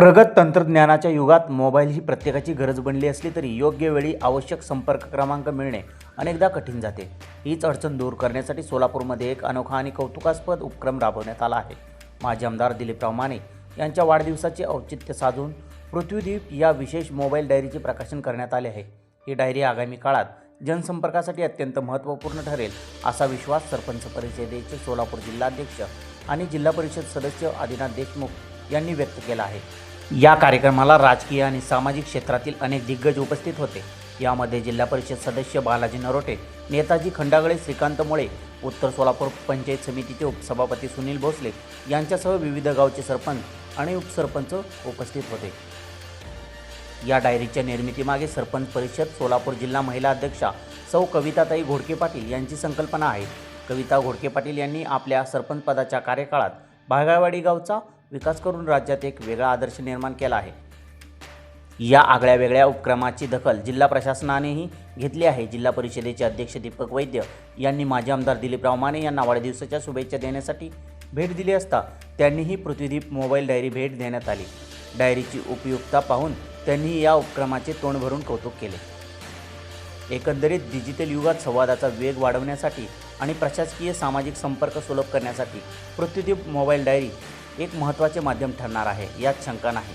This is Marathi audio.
प्रगत तंत्रज्ञानाच्या युगात मोबाईल ही प्रत्येकाची गरज बनली असली तरी योग्य वेळी आवश्यक संपर्क क्रमांक मिळणे अनेकदा कठीण जाते। हीच अडचण दूर करण्यासाठी सोलापूरमध्ये एक अनोखा आणि कौतुकास्पद उपक्रम राबवण्यात आला आहे। माजी आमदार दिलीपराव माने यांच्या वाढदिवसाचे औचित्य साधून पृथ्वीदीप या विशेष मोबाईल डायरीचे प्रकाशन करण्यात आले आहे। ही डायरी आगामी काळात जनसंपर्कासाठी अत्यंत महत्त्वपूर्ण ठरेल असा विश्वास सरपंच परिषदेचे सोलापूर जिल्हाध्यक्ष आणि जिल्हा परिषद सदस्य आदिनाथ देशमुख यांनी व्यक्त केला आहे। या कार्यक्रमाला राजकीय आणि सामाजिक क्षेत्रातील अनेक दिग्गज उपस्थित होते। यामध्ये जिल्हा परिषद सदस्य बालाजी नरोटे, नेताजी खंडागळे, श्रीकांत मुळे, उत्तर सोलापूर पंचायत समितीचे उपसभापती सुनील भोसले यांच्यासह विविध गावचे सरपंच आणि उपसरपंच उपस्थित होते। या डायरीच्या निर्मितीमागे सरपंच परिषद सोलापूर जिल्हा महिला अध्यक्षा सौ कविताताई घोडके पाटील यांची संकल्पना आहे। कविता घोडके पाटील यांनी आपल्या सरपंच पदाच्या कार्यकाळात भागावाडी गावचा विकास करून राज्यात एक वेगळा आदर्श निर्माण केला आहे। या आगळ्या वेगळ्या उपक्रमाची दखल जिल्हा प्रशासनानेही घेतली आहे। जिल्हा परिषदेचे अध्यक्ष दीपक वैद्य यांनी माजी आमदार दिलीपराव माने यांना वाढदिवसाच्या शुभेच्छा देण्यासाठी भेट दिली असता त्यांनीही पृथ्वीदीप मोबाईल डायरी भेट देण्यात आली। डायरीची उपयुक्तता पाहून त्यांनी या उपक्रमाचे तोंड भरून कौतुक केले। एकंदरीत डिजिटल युगात संवादाचा वेग वाढवण्यासाठी आणि प्रशासकीय सामाजिक संपर्क सुलभ करण्यासाठी पृथ्वीदीप मोबाईल डायरी एक महत्त्वाचे माध्यम ठरणार आहे, यात शंका नाही।